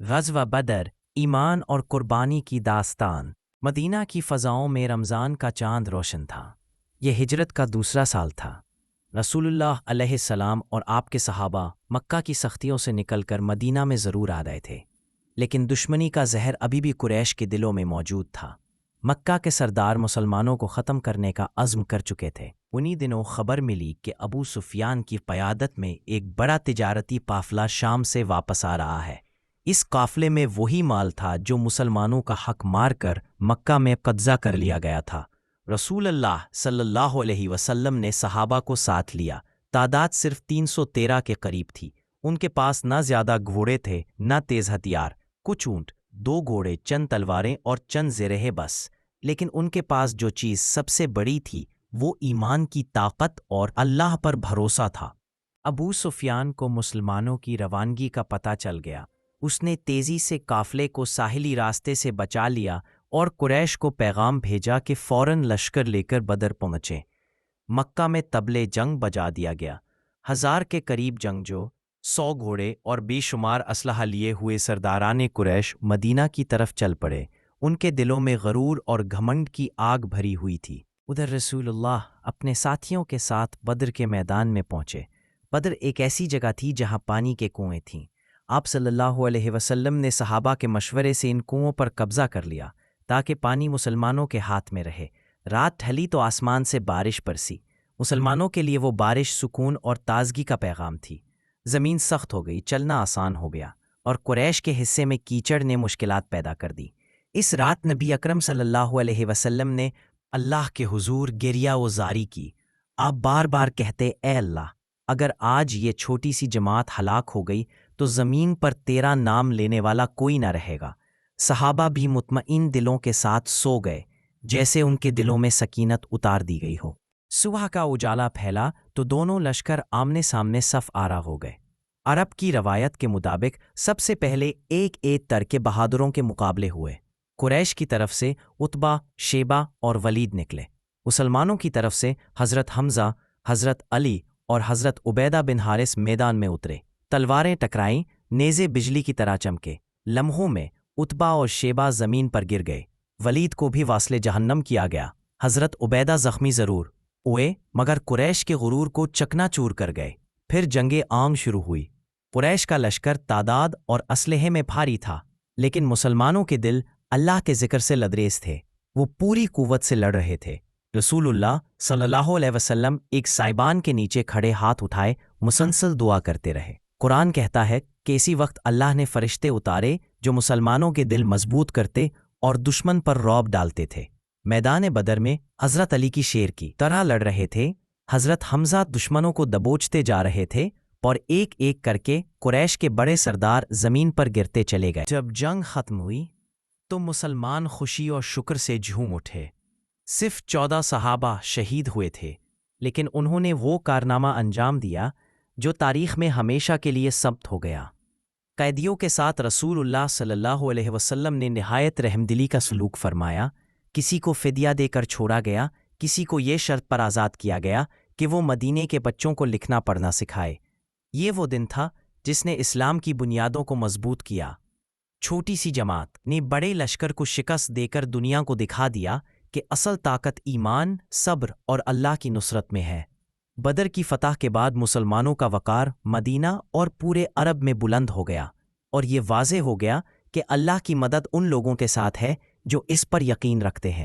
غزوہ بدر، ایمان اور قربانی کی داستان۔ مدینہ کی فضاؤں میں رمضان کا چاند روشن تھا۔ یہ ہجرت کا دوسرا سال تھا۔ رسول اللہ علیہ السلام اور آپ کے صحابہ مکہ کی سختیوں سے نکل کر مدینہ میں ضرور آ رہے تھے، لیکن دشمنی کا زہر ابھی بھی قریش کے دلوں میں موجود تھا۔ مکہ کے سردار مسلمانوں کو ختم کرنے کا عزم کر چکے تھے۔ انہی دنوں خبر ملی کہ ابو سفیان کی قیادت میں ایک بڑا تجارتی قافلہ شام سے واپس آ رہا ہے۔ اس قافلے میں وہی مال تھا جو مسلمانوں کا حق مار کر مکہ میں قبضہ کر لیا گیا تھا۔ رسول اللہ صلی اللہ علیہ وسلم نے صحابہ کو ساتھ لیا۔ تعداد صرف 313 کے قریب تھی۔ ان کے پاس نہ زیادہ گھوڑے تھے نہ تیز ہتھیار، کچھ اونٹ، 2 گھوڑے، چند تلواریں اور چند زرہیں بس۔ لیکن ان کے پاس جو چیز سب سے بڑی تھی وہ ایمان کی طاقت اور اللہ پر بھروسہ تھا۔ ابو سفیان کو مسلمانوں کی روانگی کا پتہ چل گیا۔ اس نے تیزی سے قافلے کو ساحلی راستے سے بچا لیا اور قریش کو پیغام بھیجا کہ فوراً لشکر لے کر بدر پہنچیں۔ مکہ میں طبلِ جنگ بجا دیا گیا۔ 1000 کے قریب جنگجو، 100 گھوڑے اور بے شمار اسلحہ لیے ہوئے سرداران قریش مدینہ کی طرف چل پڑے۔ ان کے دلوں میں غرور اور گھمنڈ کی آگ بھری ہوئی تھی۔ ادھر رسول اللہ اپنے ساتھیوں کے ساتھ بدر کے میدان میں پہنچے۔ بدر ایک ایسی جگہ تھی جہاں پانی کے کنویں تھیں۔ آپ صلی اللہ علیہ وسلم نے صحابہ کے مشورے سے ان کنووں پر قبضہ کر لیا تاکہ پانی مسلمانوں کے ہاتھ میں رہے۔ رات ڈھلی تو آسمان سے بارش برسی۔ مسلمانوں کے لیے وہ بارش سکون اور تازگی کا پیغام تھی۔ زمین سخت ہو گئی، چلنا آسان ہو گیا، اور قریش کے حصے میں کیچڑ نے مشکلات پیدا کر دی۔ اس رات نبی اکرم صلی اللہ علیہ وسلم نے اللہ کے حضور گریہ و زاری کی۔ آپ بار بار کہتے، اے اللہ، اگر آج یہ چھوٹی سی جماعت ہلاک ہو گئی تو زمین پر تیرا نام لینے والا کوئی نہ رہے گا۔ صحابہ بھی مطمئن دلوں کے ساتھ سو گئے، جیسے ان کے دلوں میں سکینت اتار دی گئی ہو۔ صبح کا اجالا پھیلا تو دونوں لشکر آمنے سامنے صف آرا ہو گئے۔ عرب کی روایت کے مطابق سب سے پہلے ایک تر کے بہادروں کے مقابلے ہوئے۔ قریش کی طرف سے عتبہ، شیبہ اور ولید نکلے۔ مسلمانوں کی طرف سے حضرت حمزہ، حضرت علی اور حضرت عبیدہ بن حارث میدان میں اترے۔ تلواریں ٹکرائیں، نیزے بجلی کی طرح چمکے۔ لمحوں میں عتبہ اور شیبہ زمین پر گر گئے۔ ولید کو بھی واصل جہنم کیا گیا۔ حضرت عبیدہ زخمی ضرور ہوئے مگر قریش کے غرور کو چکنا چور کر گئے۔ پھر جنگ عام شروع ہوئی۔ قریش کا لشکر تعداد اور اسلحے میں بھاری تھا، لیکن مسلمانوں کے دل اللہ کے ذکر سے لدریز تھے۔ وہ پوری قوت سے لڑ رہے تھے۔ رسول اللہ صلی اللہ علیہ وسلم ایک سائبان کے نیچے کھڑے ہاتھ اٹھائے مسلسل دعا کرتے رہے۔ قرآن کہتا ہے کہ اسی وقت اللہ نے فرشتے اتارے جو مسلمانوں کے دل مضبوط کرتے اور دشمن پر رعب ڈالتے تھے۔ میدان بدر میں حضرت علی کی شیر کی طرح لڑ رہے تھے۔ حضرت حمزہ دشمنوں کو دبوچتے جا رہے تھے اور ایک ایک کر کے قریش کے بڑے سردار زمین پر گرتے چلے گئے۔ جب جنگ ختم ہوئی تو مسلمان خوشی اور شکر سے جھوم اٹھے۔ صرف 14 صحابہ شہید ہوئے تھے، لیکن انہوں نے وہ کارنامہ انجام دیا جو تاریخ میں ہمیشہ کے لیے ثبت ہو گیا۔ قیدیوں کے ساتھ رسول اللہ صلی اللہ علیہ وسلم نے نہایت رحمدلی کا سلوک فرمایا۔ کسی کو فدیہ دے کر چھوڑا گیا، کسی کو یہ شرط پر آزاد کیا گیا کہ وہ مدینے کے بچوں کو لکھنا پڑھنا سکھائے۔ یہ وہ دن تھا جس نے اسلام کی بنیادوں کو مضبوط کیا۔ چھوٹی سی جماعت نے بڑے لشکر کو شکست دے کر دنیا کو دکھا دیا کہ اصل طاقت ایمان، صبر اور اللہ کی نصرت میں ہے۔ بدر کی فتح کے بعد مسلمانوں کا وقار مدینہ اور پورے عرب میں بلند ہو گیا، اور یہ واضح ہو گیا کہ اللہ کی مدد ان لوگوں کے ساتھ ہے جو اس پر یقین رکھتے ہیں۔